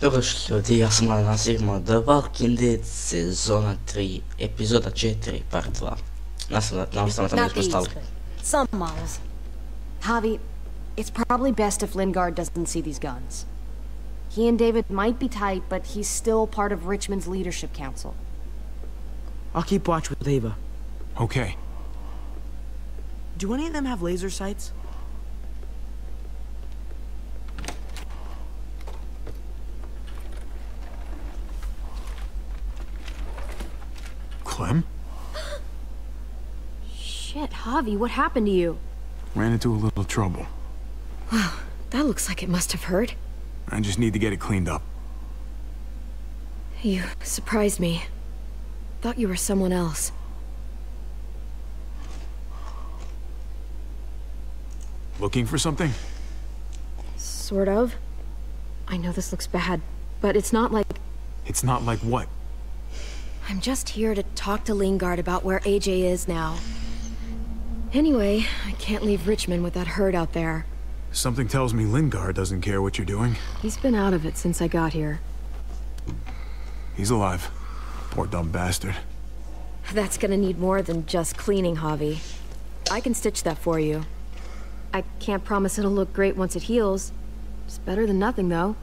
Dobrodošli ljudi, ja sam nazivamo The Walking Dead sezona 3, epizoda 4, part 2. Nadam se da tamo nismo stali. Some models. Javi, it's probably best if Lingard doesn't see these guns. He and David might be tight, but he's still part of Richmond's leadership council. I'll keep watch with Ava. Okay. Do any of them have laser sights? Clem? Shit, Javi, what happened to you? Ran into a little trouble. Wow, that looks like it must have hurt. I just need to get it cleaned up. You surprised me. Thought you were someone else. Looking for something? Sort of. I know this looks bad, but it's not like... It's not like what? I'm just here to talk to Lingard about where AJ is now. Anyway, I can't leave Richmond with that herd out there. Something tells me Lingard doesn't care what you're doing. He's been out of it since I got here. He's alive. Poor dumb bastard. That's gonna need more than just cleaning, Javi. I can stitch that for you. I can't promise it'll look great once it heals. It's better than nothing, though.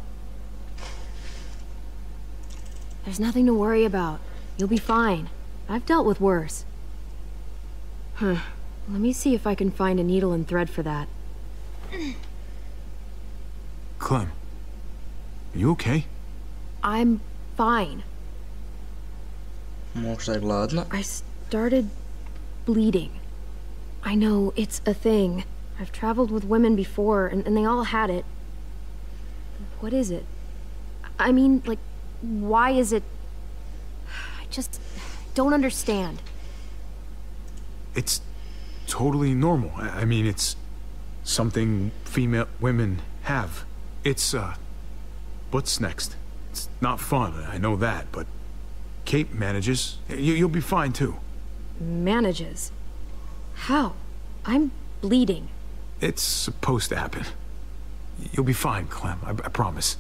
There's nothing to worry about. You'll be fine. I've dealt with worse. Let me see if I can find a needle and thread for that. Clem, are you okay? I'm fine. Možda je gladna. I started bleeding. I know, it's a thing. I've traveled with women before, and they all had it. What is it? I mean, like, why is it... I just don't understand. It's totally normal. I mean, it's something female women have. It's, what's next? It's not fun, I know that, but Kate manages. You'll be fine, too. Manages? How? I'm bleeding. It's supposed to happen. You'll be fine, Clem, I promise.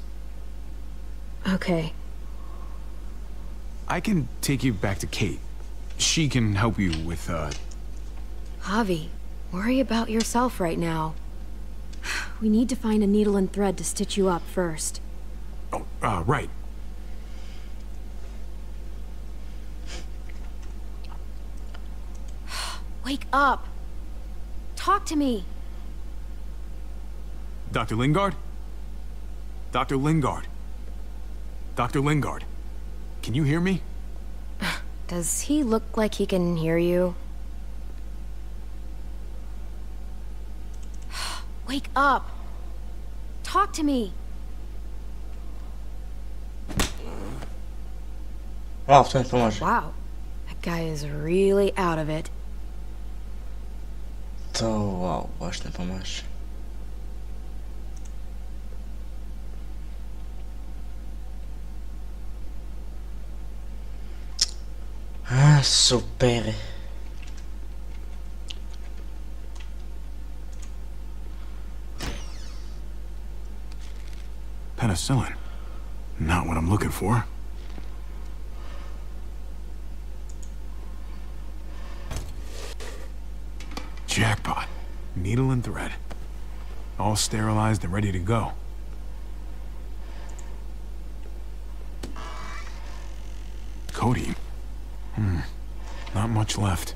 Okay. I can take you back to Kate. She can help you with, Javi, worry about yourself right now. We need to find a needle and thread to stitch you up first. Oh, right. Wake up! Talk to me! Dr. Lingard? Dr. Lingard? Dr. Lingard? Can you hear me? Does he look like he can hear you? Wake up! Talk to me! Wow, to mi pomaže. Wow, that guy is really out of it. To, wow, baš ne pomaže. Super. Penicillin. Not what I'm looking for. Jackpot. Needle and thread. All sterilized and ready to go. Codeine. Not much left.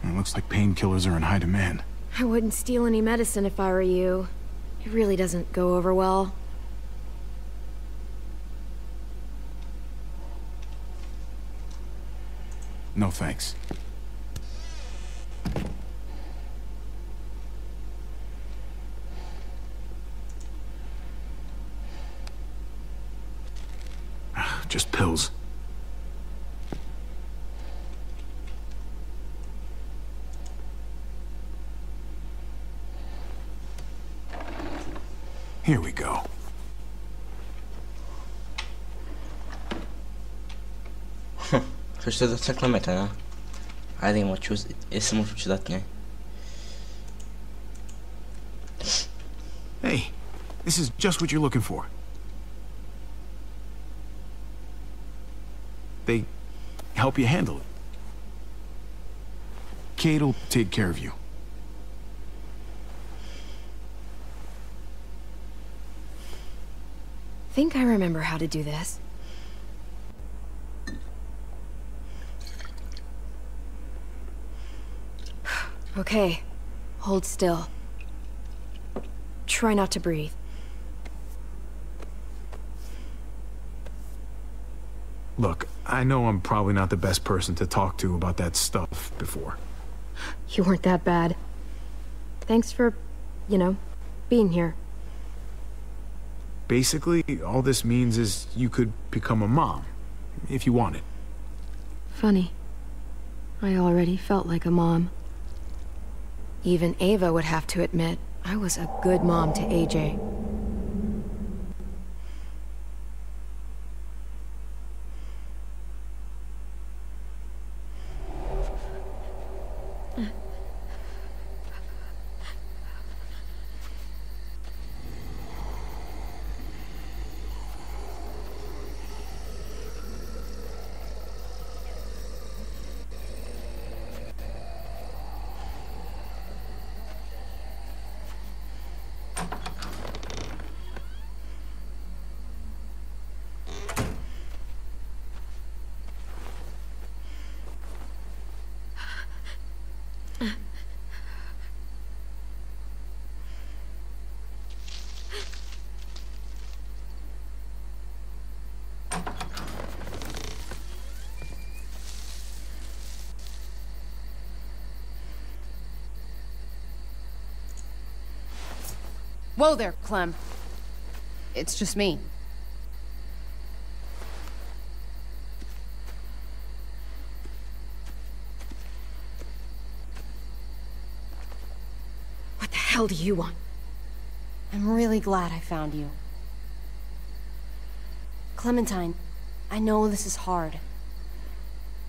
It looks like painkillers are in high demand. I wouldn't steal any medicine if I were you. It really doesn't go over well. No thanks. Just pills. Here we go. Chceš se dát Klemeta, ne? Ajde imamo čuz, jesam možu ću dat njej. Hey, this is just what you're looking for. They help you handle it. Kate'll take care of you. Think I remember how to do this. Okay, hold still. Try not to breathe. Look, I know I'm probably not the best person to talk to about that stuff before. You weren't that bad. Thanks for, you know, being here. Basically, all this means is you could become a mom, if you wanted. Funny. I already felt like a mom. Even Ava would have to admit, I was a good mom to AJ. Whoa there, Clem. It's just me. What the hell do you want? I'm really glad I found you. Clementine, I know this is hard.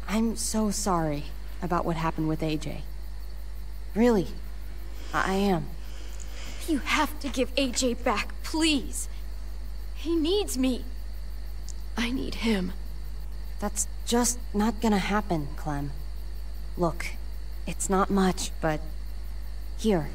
I'm so sorry about what happened with AJ. Really, I am. You have to give AJ back, please. He needs me. I need him. That's just not gonna happen, Clem. Look, it's not much, but... Here.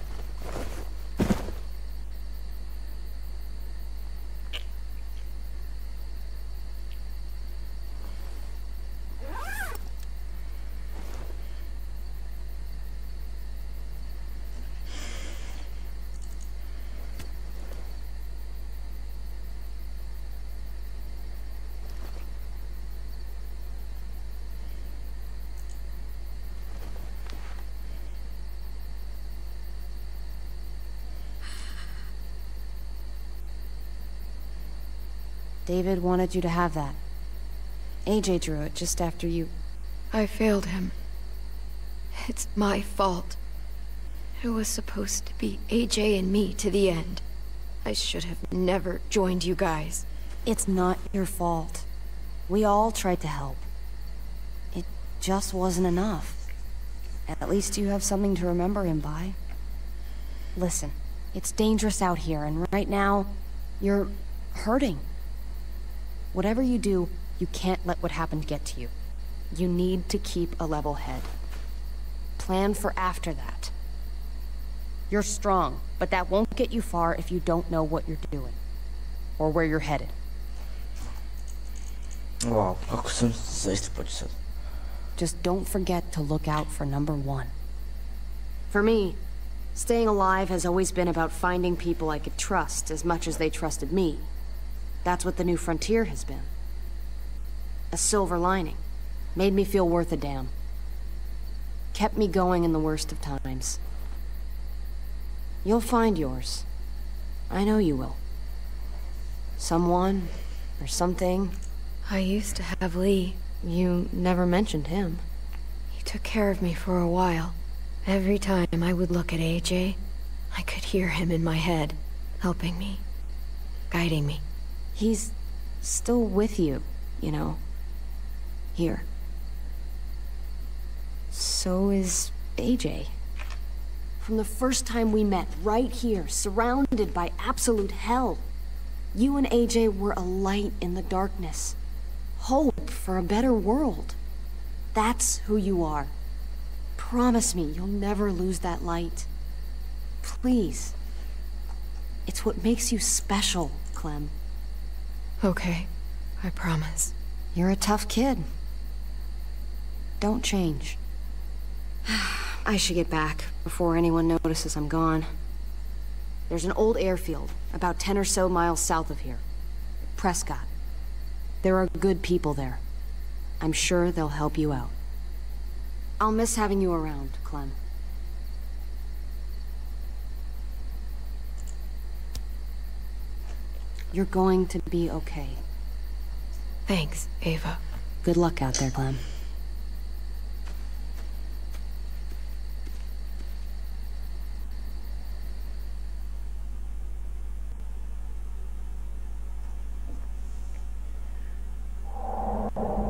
David wanted you to have that. AJ drew it just after you... I failed him. It's my fault. It was supposed to be AJ and me to the end. I should have never joined you guys. It's not your fault. We all tried to help. It just wasn't enough. At least you have something to remember him by. Listen, it's dangerous out here, and right now, you're hurting. Whatever you do, you can't let what happened get to you. You need to keep a level head. Plan for after that. You're strong, but that won't get you far if you don't know what you're doing. Or where you're headed. Wow, ako sam zaista počeo. Just don't forget to look out for number one. For me, staying alive has always been about finding people I could trust as much as they trusted me. That's what the new frontier has been. A silver lining. Made me feel worth a damn. Kept me going in the worst of times. You'll find yours. I know you will. Someone, or something. I used to have Lee. You never mentioned him. He took care of me for a while. Every time I would look at AJ, I could hear him in my head, helping me, guiding me. He's still with you, you know. Here. So is AJ. From the first time we met, right here, surrounded by absolute hell, you and AJ were a light in the darkness, hope for a better world. That's who you are. Promise me you'll never lose that light. Please. It's what makes you special, Clem. Okay, I promise. You're a tough kid. Don't change. I should get back before anyone notices I'm gone. There's an old airfield about 10 or so miles south of here. Prescott. There are good people there. I'm sure they'll help you out. I'll miss having you around, Clem. You're going to be okay. Thanks, Ava. Good luck out there, Clem.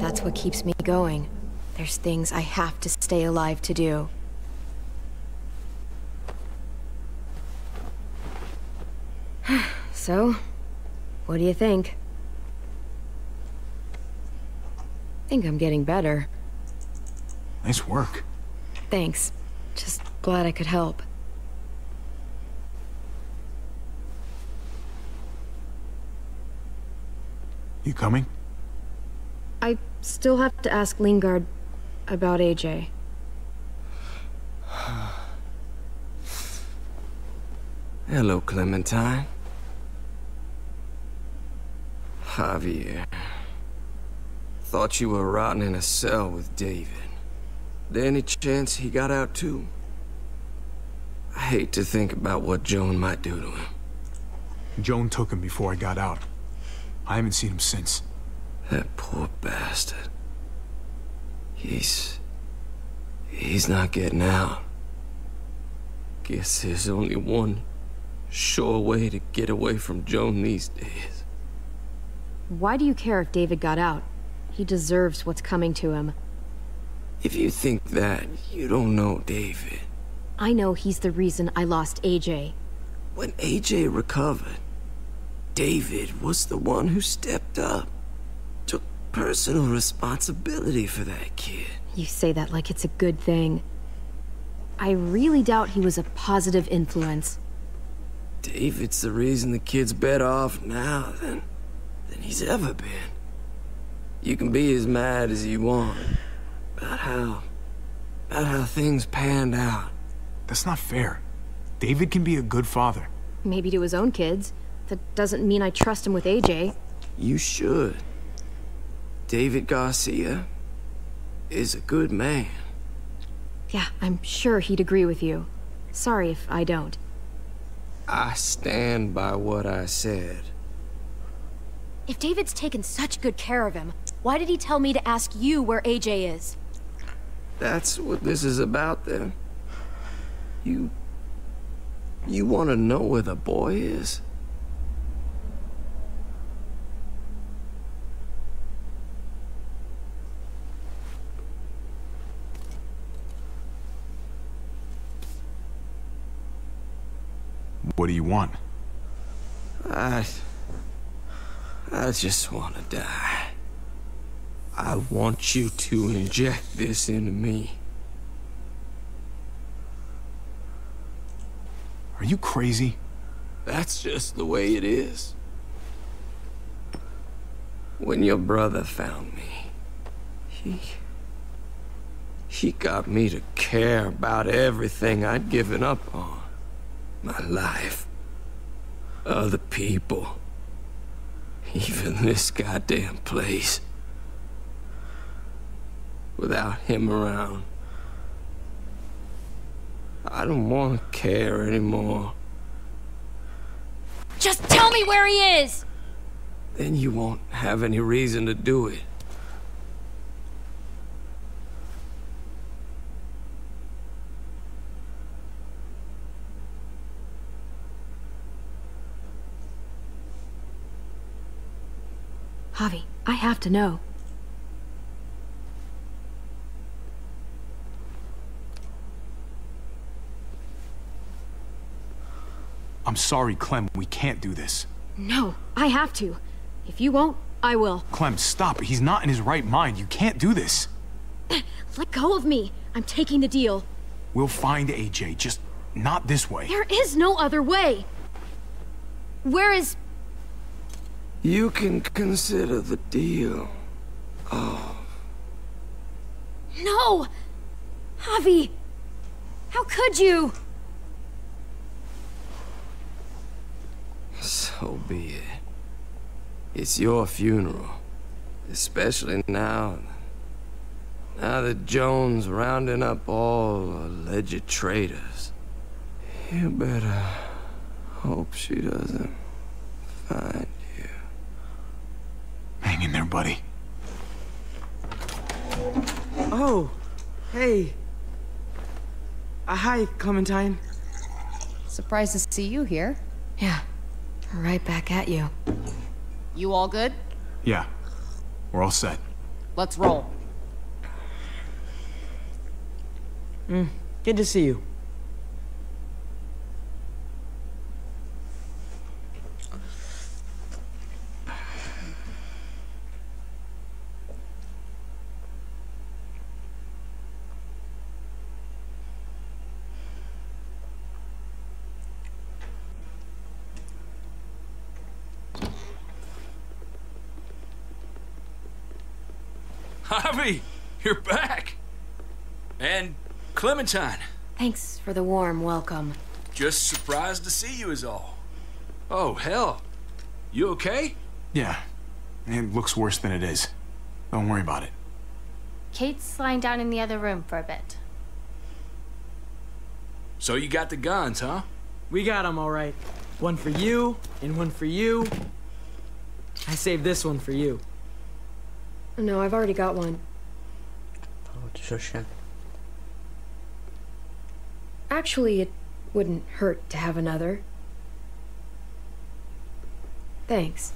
That's what keeps me going. There's things I have to stay alive to do. So, what do you think? Think I'm getting better. Nice work. Thanks. Just glad I could help. You coming? I still have to ask Lingard about AJ. Hello, Clementine. Javier. Thought you were rotting in a cell with David. There any chance he got out too? I hate to think about what Joan might do to him. Joan took him before I got out. I haven't seen him since. That poor bastard. He's not getting out. Guess there's only one sure way to get away from Joan these days. Why do you care if David got out? He deserves what's coming to him. If you think that, you don't know David. I know he's the reason I lost AJ. When AJ recovered, David was the one who stepped up. Took personal responsibility for that kid. You say that like it's a good thing. I really doubt he was a positive influence. David's the reason the kid's better off now than he's ever been. You can be as mad as you want about how things panned out. That's not fair. David can be a good father. Maybe to his own kids. That doesn't mean I trust him with AJ. You should. David Garcia is a good man. Yeah, I'm sure he'd agree with you. Sorry if I don't. I stand by what I said. If David's taken such good care of him, why did he tell me to ask you where AJ is? That's what this is about, then. You want to know where the boy is? What do you want? I just want to die. I want you to inject this into me. Are you crazy? That's just the way it is. When your brother found me, he got me to care about everything I'd given up on. My life, other people, even this goddamn place. Without him around, I don't want to care anymore. Just tell me where he is! Then you won't have any reason to do it. Javi, I have to know. I'm sorry, Clem. We can't do this. No, I have to. If you won't, I will. Clem, stop. He's not in his right mind. You can't do this. Let go of me. I'm taking the deal. We'll find AJ, just not this way. There is no other way. Where is... You can consider the deal. No! Javi! How could you? So be it. It's your funeral. Especially now. Now that Joan's rounding up all alleged traitors. You better hope she doesn't find you. Hang in there, buddy. Oh, hey. Hi, Clementine. Surprised to see you here. Yeah, right back at you. You all good? Yeah, we're all set. Let's roll. Good to see you. Javi, you're back. And Clementine. Thanks for the warm welcome. Just surprised to see you is all. Oh, hell. You okay? Yeah, it looks worse than it is. Don't worry about it. Kate's lying down in the other room for a bit. So you got the guns, huh? We got them all right. One for you, and one for you. I saved this one for you. No, I've already got one. Actually, it wouldn't hurt to have another. Thanks.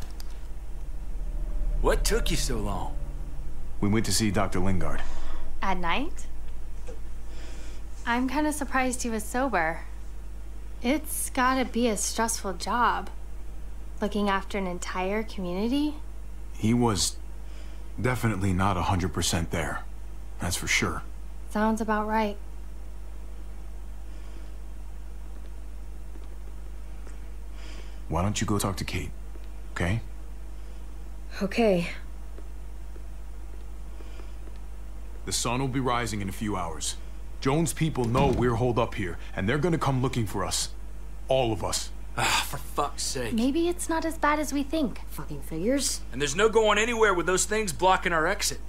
What took you so long? We went to see Dr. Lingard. At night? I'm kind of surprised he was sober. It's gotta be a stressful job. Looking after an entire community? He was definitely not 100% there. That's for sure. Sounds about right. Why don't you go talk to Kate, okay? Okay. The sun will be rising in a few hours. Joan's people know we're holed up here, and they're gonna come looking for us. All of us. Ah, for fuck's sake. Maybe it's not as bad as we think. Fucking figures. And there's no going anywhere with those things blocking our exit.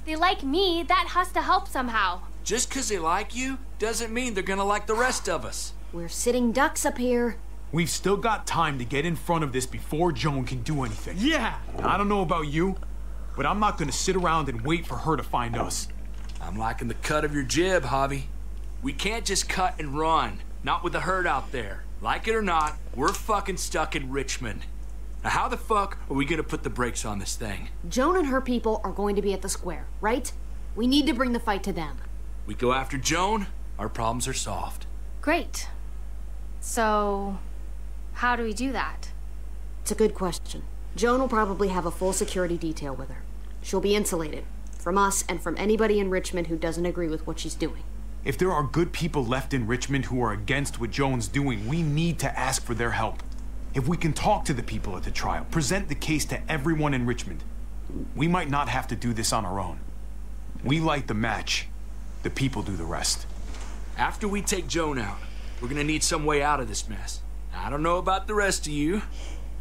They like me, that has to help somehow. Just 'cause they like you doesn't mean they're gonna like the rest of us. We're sitting ducks up here. We've still got time to get in front of this before Joan can do anything. Yeah! I don't know about you, but I'm not gonna sit around and wait for her to find us. I'm liking the cut of your jib, Javi. We can't just cut and run. Not with the herd out there. Like it or not, we're fucking stuck in Richmond. Now how the fuck are we gonna put the brakes on this thing? Joan and her people are going to be at the square, right? We need to bring the fight to them. We go after Joan, our problems are solved. Great. So, how do we do that? It's a good question. Joan will probably have a full security detail with her. She'll be insulated. From us and from anybody in Richmond who doesn't agree with what she's doing. If there are good people left in Richmond who are against what Joan's doing, we need to ask for their help. If we can talk to the people at the trial, present the case to everyone in Richmond, we might not have to do this on our own. We light the match. The people do the rest. After we take Joan out, we're gonna need some way out of this mess. I don't know about the rest of you,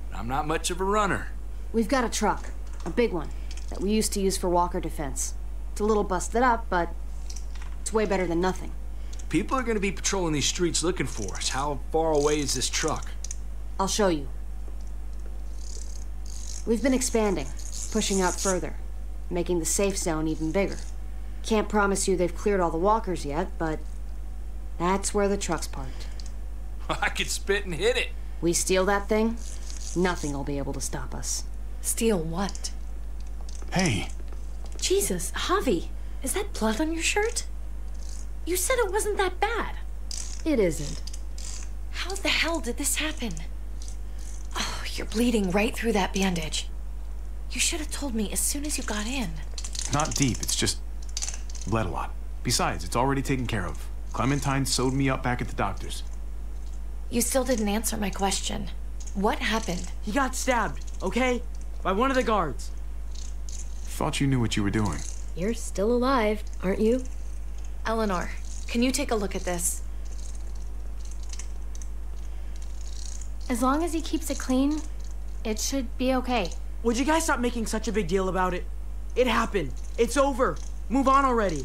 but I'm not much of a runner. We've got a truck, a big one, that we used to use for walker defense. It's a little busted up, but it's way better than nothing. People are gonna be patrolling these streets looking for us. How far away is this truck? I'll show you. We've been expanding, pushing out further, making the safe zone even bigger. Can't promise you they've cleared all the walkers yet, but that's where the truck's parked. I could spit and hit it. We steal that thing, nothing will be able to stop us. Steal what? Hey. Jesus, Javi, is that blood on your shirt? You said it wasn't that bad. It isn't. How the hell did this happen? Oh, you're bleeding right through that bandage. You should have told me as soon as you got in. Not deep, it's just bled a lot. Besides, it's already taken care of. Clementine sewed me up back at the doctor's. You still didn't answer my question. What happened? He got stabbed, okay? By one of the guards. Thought you knew what you were doing. You're still alive, aren't you? Eleanor, can you take a look at this? As long as he keeps it clean, it should be okay. Would you guys stop making such a big deal about it? It happened. It's over. Move on already.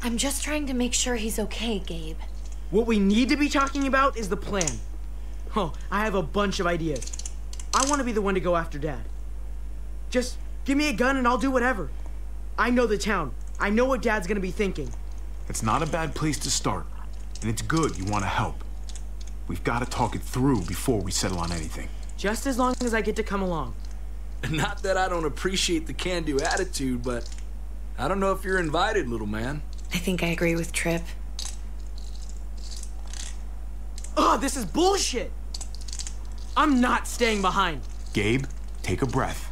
I'm just trying to make sure he's okay, Gabe. What we need to be talking about is the plan. Oh, I have a bunch of ideas. I want to be the one to go after Dad. Just give me a gun and I'll do whatever. I know the town. I know what Dad's gonna be thinking. It's not a bad place to start, and it's good you want to help. We've got to talk it through before we settle on anything. Just as long as I get to come along. Not that I don't appreciate the can-do attitude, but I don't know if you're invited, little man. I think I agree with Tripp. Ugh, this is bullshit! I'm not staying behind. Gabe, take a breath.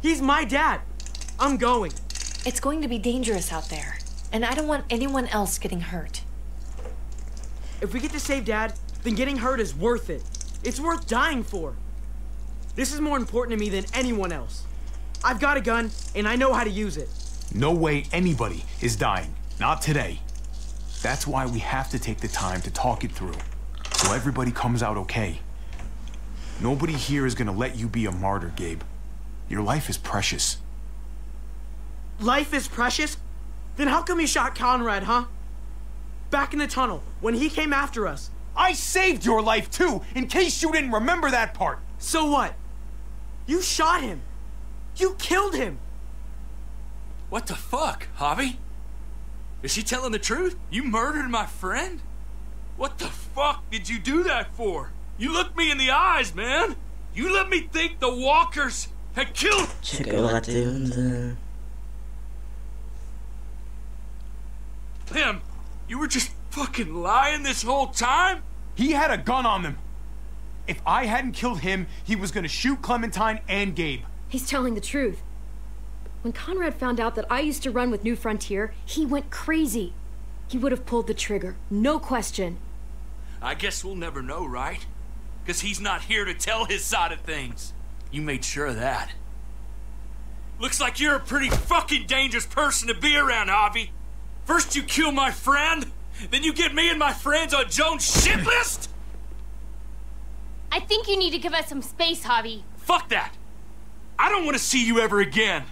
He's my dad. I'm going. It's going to be dangerous out there, and I don't want anyone else getting hurt. If we get to save Dad, then getting hurt is worth it. It's worth dying for. This is more important to me than anyone else. I've got a gun, and I know how to use it. No way anybody is dying. Not today. That's why we have to take the time to talk it through, so everybody comes out okay. Nobody here is gonna let you be a martyr, Gabe. Your life is precious. Life is precious? Then how come you shot Conrad, huh? Back in the tunnel, when he came after us. I saved your life too, in case you didn't remember that part. So what? You shot him. You killed him. What the fuck, Javi? Is she telling the truth? You murdered my friend? What the fuck did you do that for? You looked me in the eyes, man. You let me think the walkers had killed... Him. You were just fucking lying this whole time? He had a gun on them. If I hadn't killed him, he was gonna shoot Clementine and Gabe. He's telling the truth. When Conrad found out that I used to run with New Frontier, he went crazy. He would have pulled the trigger, no question. I guess we'll never know, right? Because he's not here to tell his side of things. You made sure of that. Looks like you're a pretty fucking dangerous person to be around, Javi. First you kill my friend, then you get me and my friends on Joan's shit list? I think you need to give us some space, Javi. Fuck that. I don't want to see you ever again.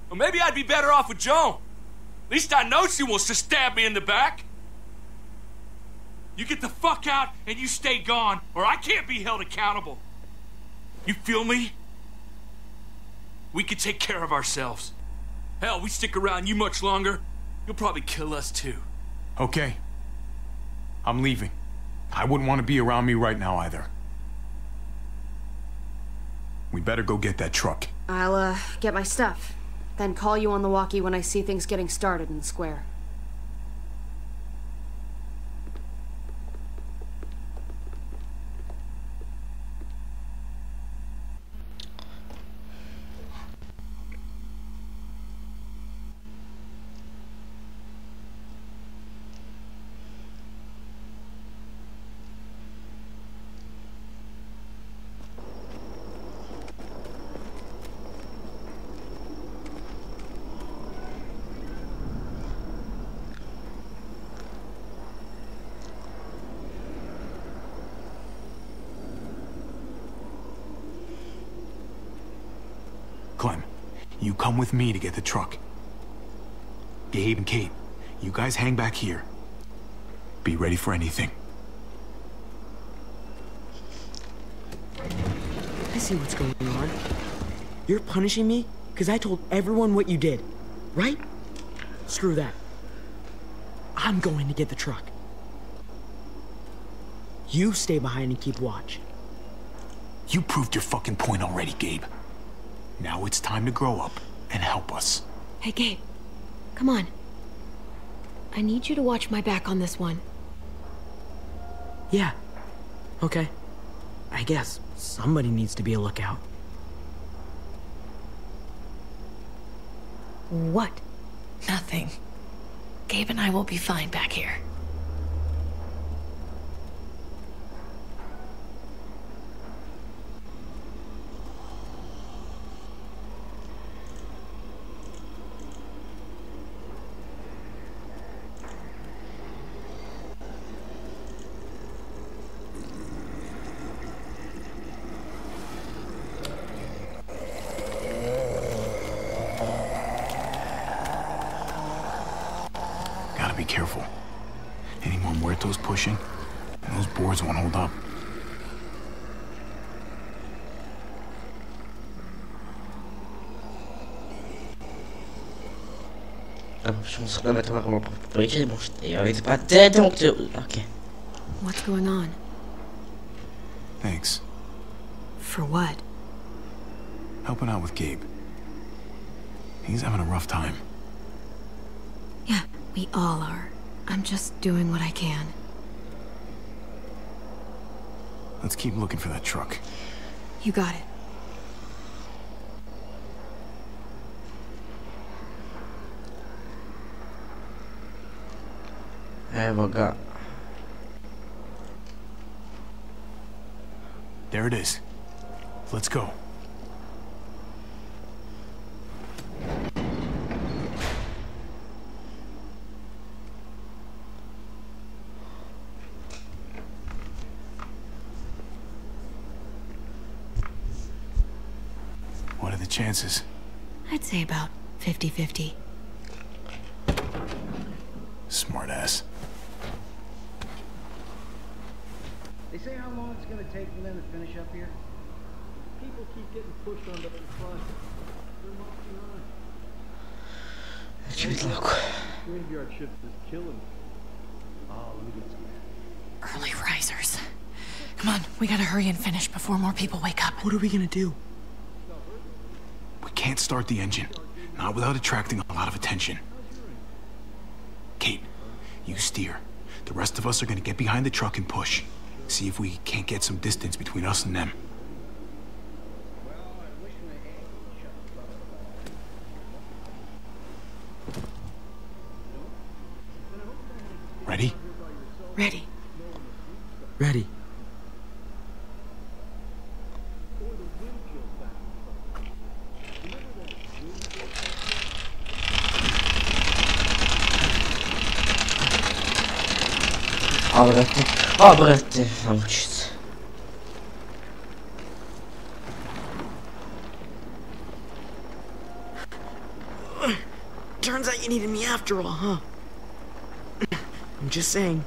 Well, maybe I'd be better off with Joan. At least I know she wants to stab me in the back. You get the fuck out and you stay gone, or I can't be held accountable. You feel me? We can take care of ourselves. Hell, we stick around you much longer, you'll probably kill us too. Okay. I'm leaving. I wouldn't want to be around me right now either. We better go get that truck. I'll, get my stuff. Then call you on the walkie when I see things getting started in the square. Clem, you come with me to get the truck. Gabe and Kate, you guys hang back here. Be ready for anything. I see what's going on. You're punishing me because I told everyone what you did, right? Screw that. I'm going to get the truck. You stay behind and keep watch. You proved your fucking point already, Gabe. Now it's time to grow up and help us. Hey, Gabe. Come on. I need you to watch my back on this one. Yeah. Okay. I guess somebody needs to be a lookout. What? Nothing. Gabe and I will be fine back here. Be careful. Any more muertos pushing, and those boards won't hold up. Je me serais mettre vraiment pour écrire, bon, j'étais pas tête, donc ok. What's going on? Thanks. For what? Helping out with Gabe. He's having a rough time. Yeah, we all are. I'm just doing what I can. Let's keep looking for that truck. You got it. Våga. There it is. Let's go. What are the chances? I'd say about 50-50. Smart ass. They say how long it's gonna take for them to finish up here. People keep getting pushed onto the front. They're marching on. Чуть легко. Graveyard shift is killing me. Oh, let me get some. Early risers. Come on, we gotta hurry and finish before more people wake up. What are we gonna do? We can't start the engine. Not without attracting a lot of attention. Kate, you steer. The rest of us are gonna get behind the truck and push. See if we can't get some distance between us and them. Ready? Ready. Ready. Обратно научиться. Turns out you needed me after all, huh? I'm just saying.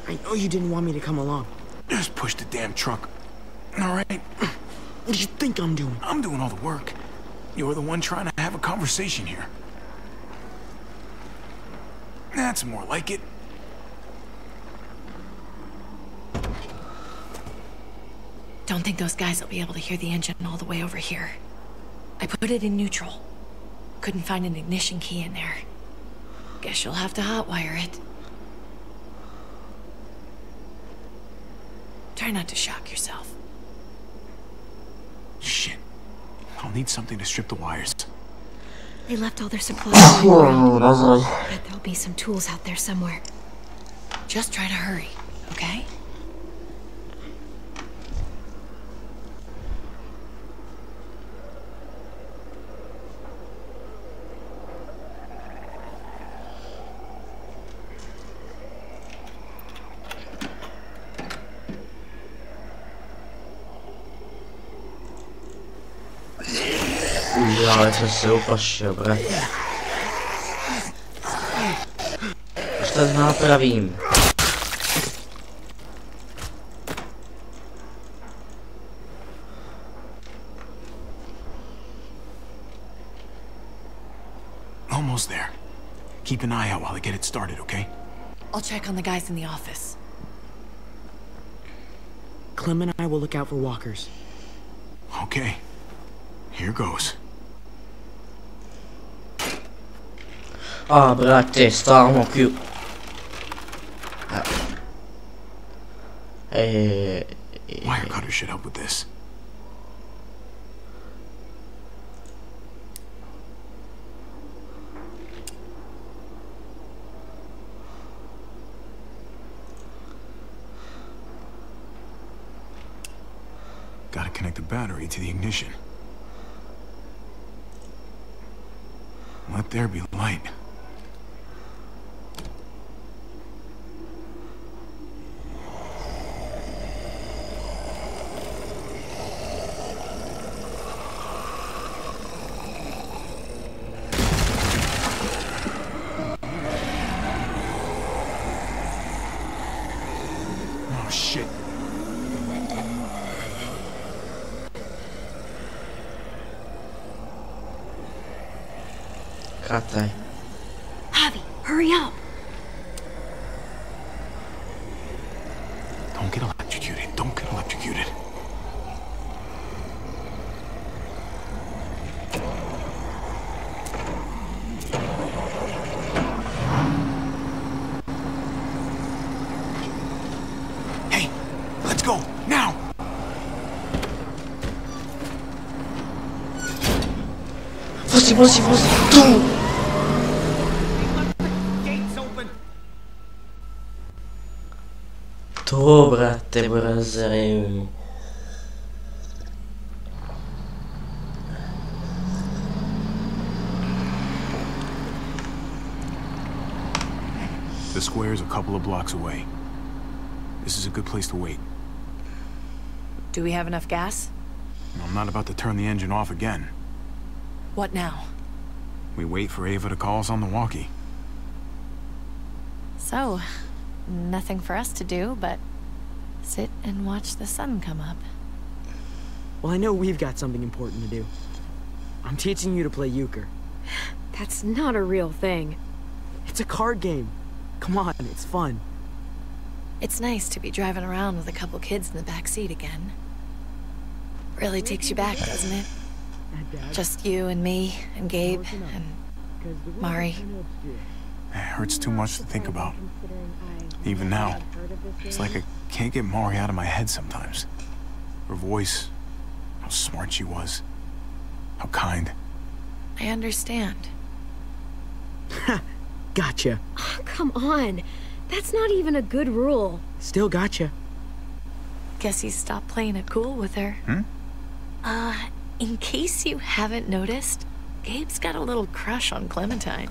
I know you didn't want me to come along. Just push the damn truck. All right? What do you think I'm doing? I'm doing all the work. You're the one trying to have a conversation here. That's more like it. Don't think those guys will be able to hear the engine all the way over here. I put it in neutral. Couldn't find an ignition key in there. Guess you'll have to hotwire it. Try not to shock yourself. Shit. I'll need something to strip the wires. They left all their supplies on the ground. Bet there'll be some tools out there somewhere. Just try to hurry, okay? Ja, это все вообще, брат. Что направим? Almost there. Keep an eye out while I get it started, okay? I'll check on the guys in the office. Clem and I will look out for walkers. Okay. Here goes. Ah, brate, stvarno kul. Wire cutter should help with this. connect the battery to the ignition. Let there be light. Oh, shit. Krataj. Javi, hurry up. Don't get electrocuted. Don't get electrocuted. Hey, let's go, now! Você, tu! Dobra, te razumiem. The square is a couple of blocks away. This is a good place to wait. Do we have enough gas? I'm not about to turn the engine off again. What now? We wait for Ava to call us on the walkie. So, nothing for us to do but sit and watch the sun come up. Well, I know we've got something important to do. I'm teaching you to play euchre. That's not a real thing. It's a card game. Come on, it's fun. It's nice to be driving around with a couple kids in the back seat again. Really takes you back, doesn't it? Just you and me and Gabe and Mari. It hurts too much to think about. Even now, it's like I can't get Mari out of my head sometimes. Her voice, how smart she was, how kind. I understand. Gotcha. Oh, come on. That's not even a good rule. Still gotcha. Guess he stopped playing it cool with her. In case you haven't noticed, Gabe's got a little crush on Clementine.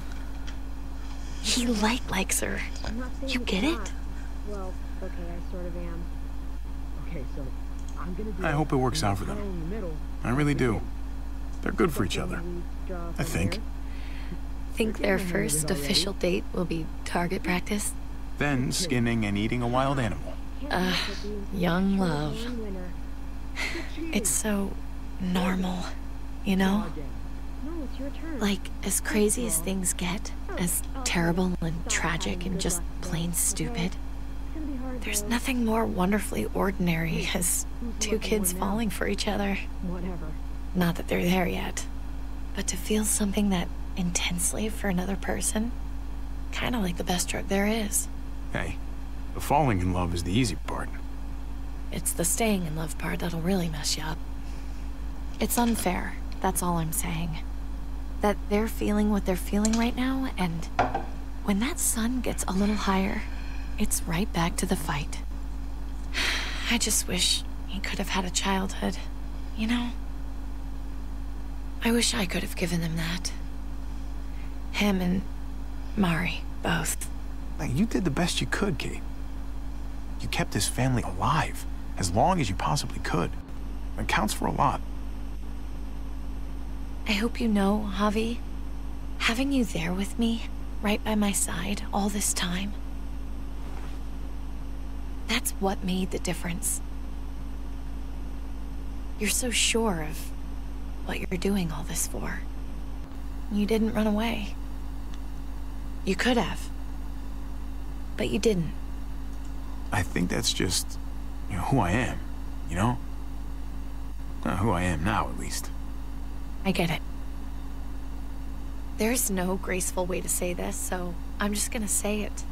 He likes her. You get it? Well, okay, I sort of am. Okay, so I'm gonna do I hope it works out for them. I really do. They're good for each other. I think. Think their first official date will be target practice? Then skinning and eating a wild animal. Young love. It's so normal, you know? Like, as crazy as things get, as terrible and tragic and just plain stupid, there's nothing more wonderfully ordinary as two kids falling for each other. Not that they're there yet, but to feel something that intensely for another person, kind of like the best drug there is. Hey, the falling in love is the easy part. It's the staying in love part that'll really mess you up. It's unfair, that's all I'm saying. That they're feeling what they're feeling right now, and when that sun gets a little higher, it's right back to the fight. I just wish he could have had a childhood, you know? I wish I could have given them that. Him and Mari, both. Like, you did the best you could, Kate. You kept this family alive as long as you possibly could. It counts for a lot. I hope you know, Javi, having you there with me, right by my side, all this time, that's what made the difference. You're so sure of what you're doing all this for. You didn't run away. You could have, but you didn't. I think that's just, who I am, you know? Who I am now, at least. I get it. There's no graceful way to say this, so I'm just gonna say it.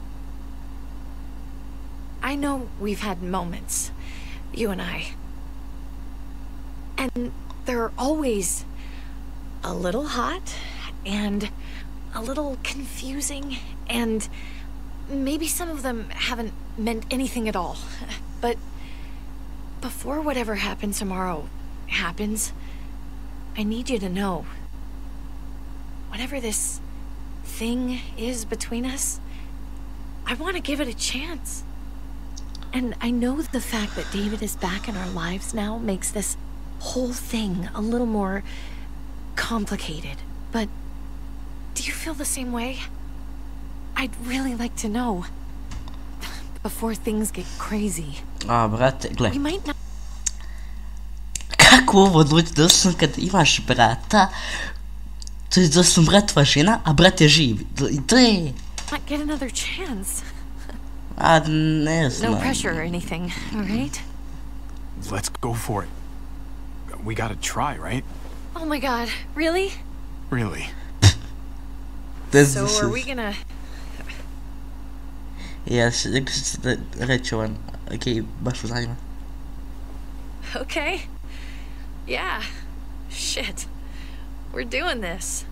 I know we've had moments, you and I. And they're always a little hot, and a little confusing, and maybe some of them haven't meant anything at all. But before whatever happens tomorrow, happens, I need you to know, whatever this thing is between us, I want to give it a chance. And I know the fact that David is back in our lives now makes this whole thing a little more complicated. But do you feel the same way? I'd really like to know before things get crazy. Brate, gle. We might not. Kako ovo doći doslovno kad imaš brata, to je doslovno bratova žena, a brat je živ. I to je... Not get another chance. A ne znam. No pressure or anything, all right? Let's go for it. We gotta try, right? Oh my god, really? Really. So are we gonna... Yes, reći vam, okej, baš me zanima. Okay. Yeah. Shit. We're doing this.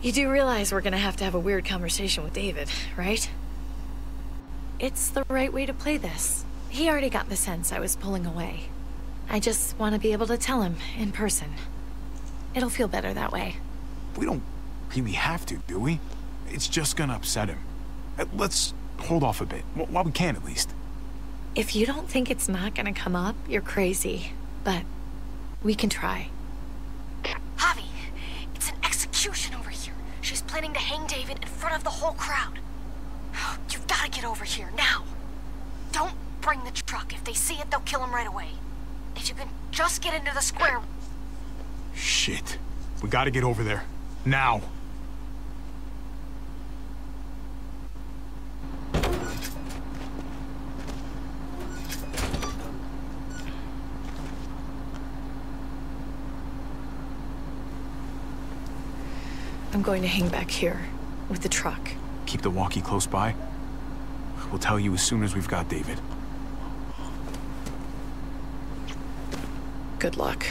You do realize we're gonna have to have a weird conversation with David, right? It's the right way to play this. He already got the sense I was pulling away. I just want to be able to tell him in person. It'll feel better that way. We don't really have to, do we? It's just gonna upset him. Let's hold off a bit, while we can at least. If you don't think it's not gonna come up, you're crazy. But we can try. Javi, it's an execution over here. She's planning to hang David in front of the whole crowd. You've got to get over here, now. Don't bring the truck. If they see it, they'll kill him right away. If you can just get into the square... Shit. We gotta get over there. Now. I'm going to hang back here with the truck. Keep the walkie close by. We'll tell you as soon as we've got David. Good luck.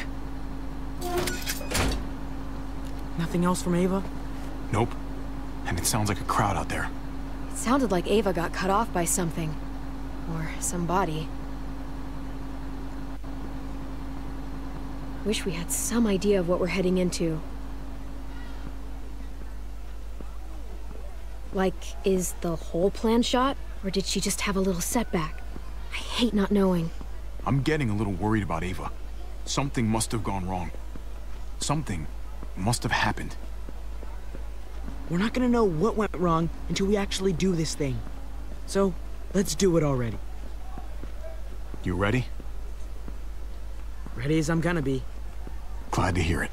Nothing else from Ava? Nope. And it sounds like a crowd out there. It sounded like Ava got cut off by something. Or somebody. Wish we had some idea of what we're heading into. Like, is the whole plan shot? Or did she just have a little setback? I hate not knowing. I'm getting a little worried about Ava. Something must have gone wrong. Something must have happened. We're not gonna know what went wrong until we actually do this thing. So, let's do it already. You ready? Ready as I'm gonna be. Glad to hear it.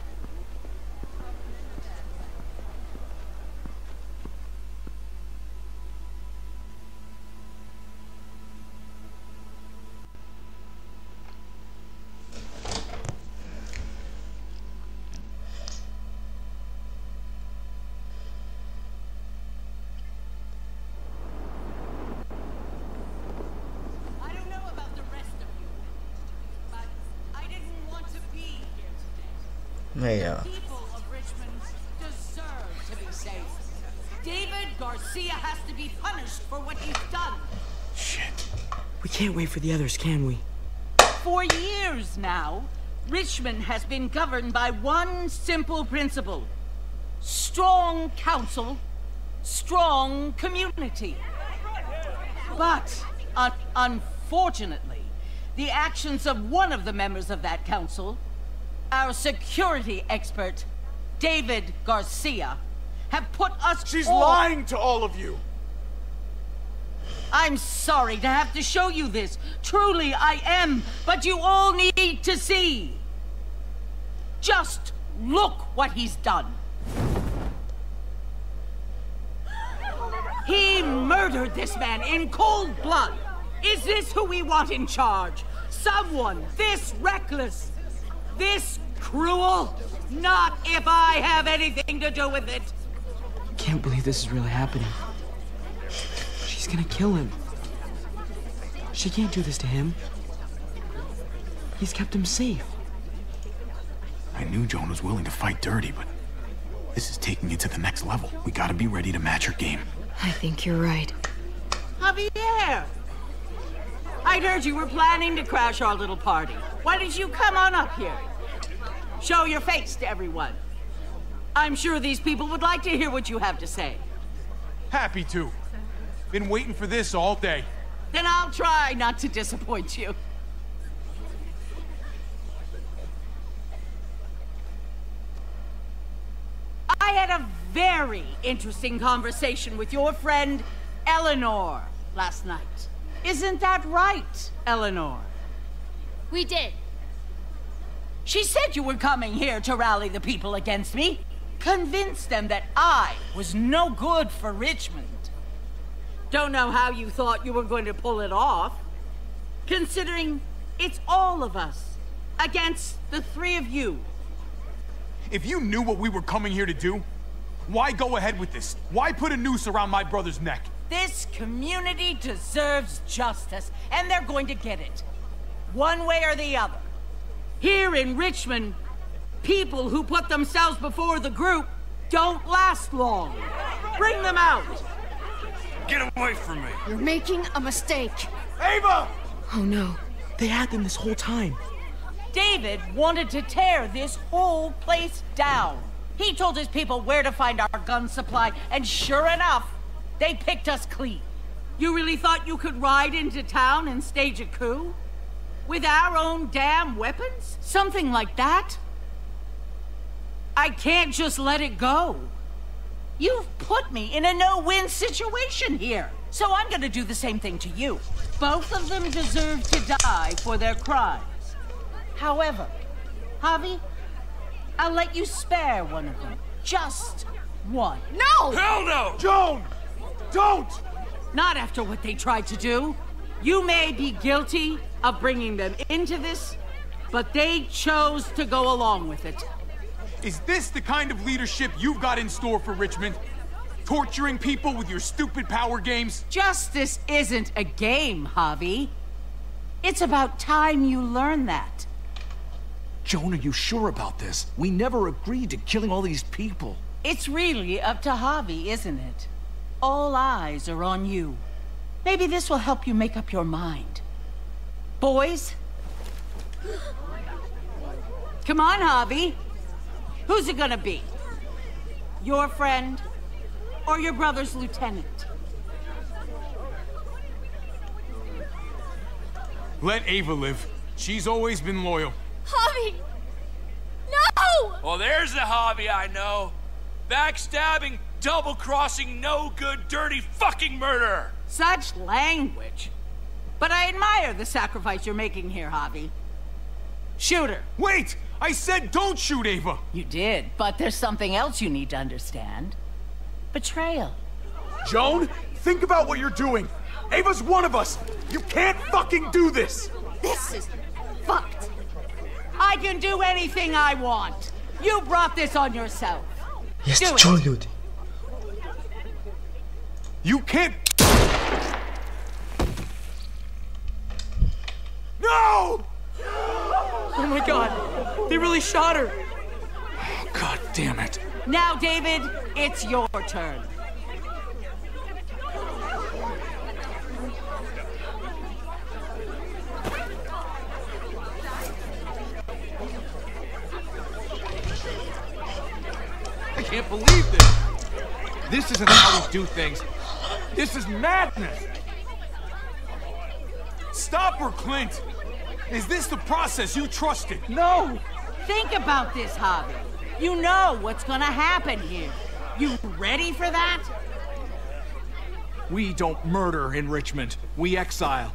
Yeah. People of Richmond deserve to be safe. David Garcia has to be punished for what he's done. Shit. We can't wait for the others, can we? For years now, Richmond has been governed by one simple principle. Strong council, strong community. But, unfortunately, the actions of one of the members of that council, our security expert, David Garcia, have put us She's lying to all of you! I'm sorry to have to show you this. Truly, I am. But you all need to see. Just look what he's done. He murdered this man in cold blood. Is this who we want in charge? Someone this reckless? This cruel? Not if I have anything to do with it. Can't believe this is really happening. She's gonna kill him. She can't do this to him. He's kept him safe. I knew Joan was willing to fight dirty, but this is taking it to the next level. We gotta be ready to match her game. I think you're right. Javier! I'd heard you were planning to crash our little party. why don't you come on up here? Show your face to everyone. I'm sure these people would like to hear what you have to say. Happy to. Been waiting for this all day. Then I'll try not to disappoint you. I had a very interesting conversation with your friend Eleanor last night. Isn't that right, Eleanor? We did. She said you were coming here to rally the people against me, convince them that I was no good for Richmond. Don't know how you thought you were going to pull it off, considering it's all of us against the three of you. If you knew what we were coming here to do, why go ahead with this? Why put a noose around my brother's neck? This community deserves justice, and they're going to get it. One way or the other. Here in Richmond, people who put themselves before the group don't last long. Bring them out. Get away from me. You're making a mistake. Ava! Oh no, they had them this whole time. David wanted to tear this whole place down. He told his people where to find our gun supply, and sure enough, they picked us clean. You really thought you could ride into town and stage a coup? With our own damn weapons? Something like that? I can't just let it go. You've put me in a no-win situation here, so I'm gonna do the same thing to you. Both of them deserve to die for their crimes. However, Javi, I'll let you spare one of them. Just one. No! Hell no! Joan! Don't! Not after what they tried to do. You may be guilty of bringing them into this, but they chose to go along with it. Is this the kind of leadership you've got in store for Richmond? Torturing people with your stupid power games? Justice isn't a game, Javi. It's about time you learn that. Joan, are you sure about this? We never agreed to killing all these people. It's really up to Javi, isn't it? All eyes are on you. Maybe this will help you make up your mind. Boys? Come on, Javi. Who's it gonna be? Your friend or your brother's lieutenant? Let Ava live. She's always been loyal. Javi! No! Well, there's the hobby I know. Backstabbing, double-crossing, no-good, dirty fucking murderer! Such language. But I admire the sacrifice you're making here, Javi. Shoot her. Wait! I said don't shoot Ava! You did, but there's something else you need to understand. Betrayal. Joan, think about what you're doing. Ava's one of us. You can't fucking do this. This is fucked. I can do anything I want. You brought this on yourself. Jest Do it. čo ljudi? You can't... No! Oh my god, they really shot her. Oh, God damn it. Now, David, it's your turn. I can't believe this. This isn't how we do things. This is madness. Stop her, Clint. Is this the process you trusted? No! Think about this, Javi. You know what's gonna happen here. You ready for that? We don't murder in Richmond. We exile.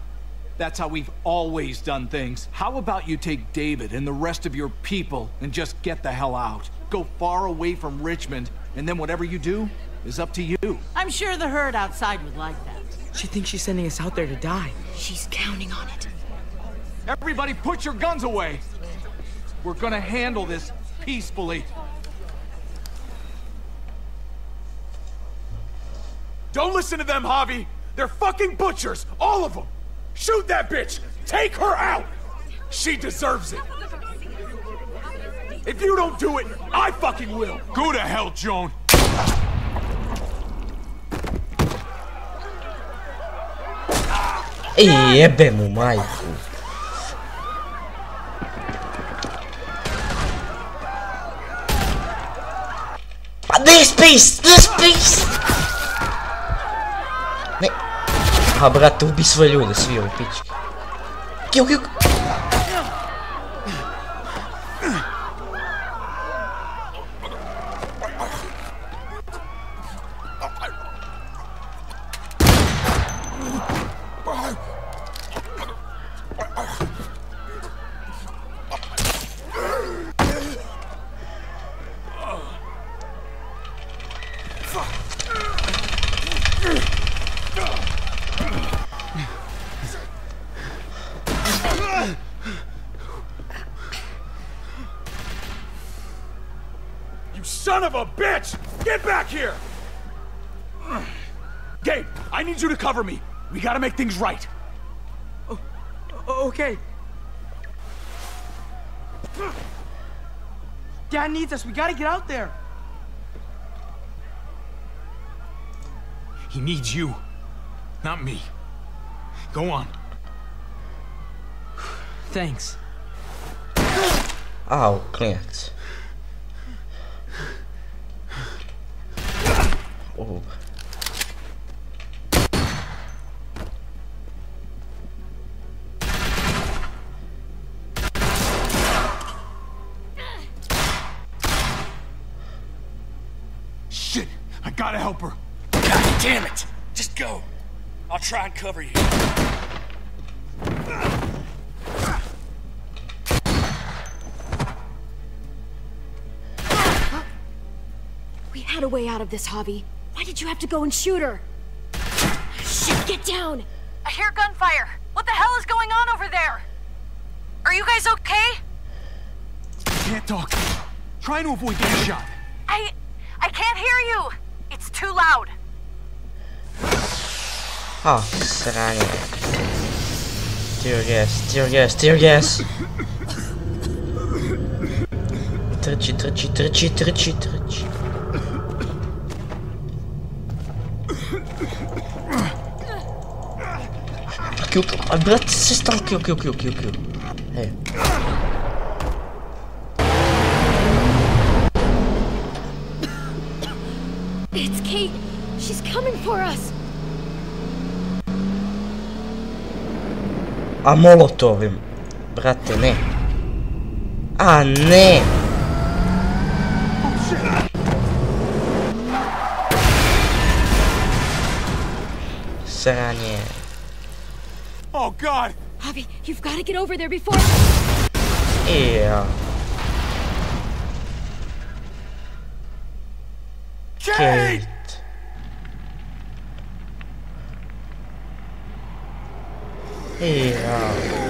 That's how we've always done things. How about you take David and the rest of your people and just get the hell out? Go far away from Richmond, and then whatever you do is up to you. I'm sure the herd outside would like that. She thinks she's sending us out there to die. She's counting on it. Everybody put your guns away. We're gonna handle this peacefully. Don't listen to them, Javi. They're fucking butchers, all of them. Shoot that bitch. Take her out. She deserves it. If you don't do it, I fucking will. Go to hell, Joan. Ej, jebe mu majku. Pa ne space! Ne space! Ne. A brate, ubi svoje ljude, svi ovi pički. Kiju, kiju. Son of a bitch! Get back here! Gabe, I need you to cover me. We gotta make things right. Oh, okay. Dad needs us. We gotta get out there. He needs you, not me. Go on. Thanks. Au, klijent. Oh. Shit, I gotta help her. God damn it! Just go. I'll try and cover you. We had a way out of this, Javi. Why did you have to go and shoot her? Shit, get down! I hear gunfire. What the hell is going on over there? Are you guys okay? Can't talk. Trying to avoid getting shot. I can't hear you. It's too loud. Oh, sranje. Tear gas, tear gas, tear gas. Trči, trči, trči, trči, trči. A brate, se stal kill. Hey. It's Kate. She's coming for us. A molotovim. Brate, ne. A ne. Sranje. Oh God! Javi, you've got to get over there before. Yeah. Kate! Yeah.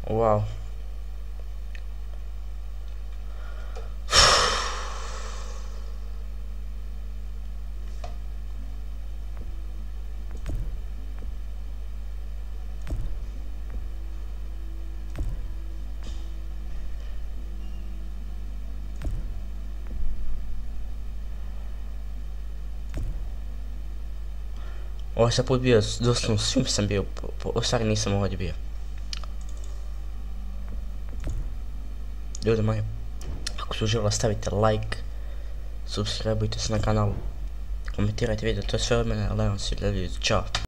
Wow. Ovo sam put bio, doslovno svim sam bio, u stvari nisam ovdje bio. Ljudi moji, ako se uživalo stavite like, subscribeujte se na kanal, komentirajte video, to je sve od mene, Lijenost, ćao.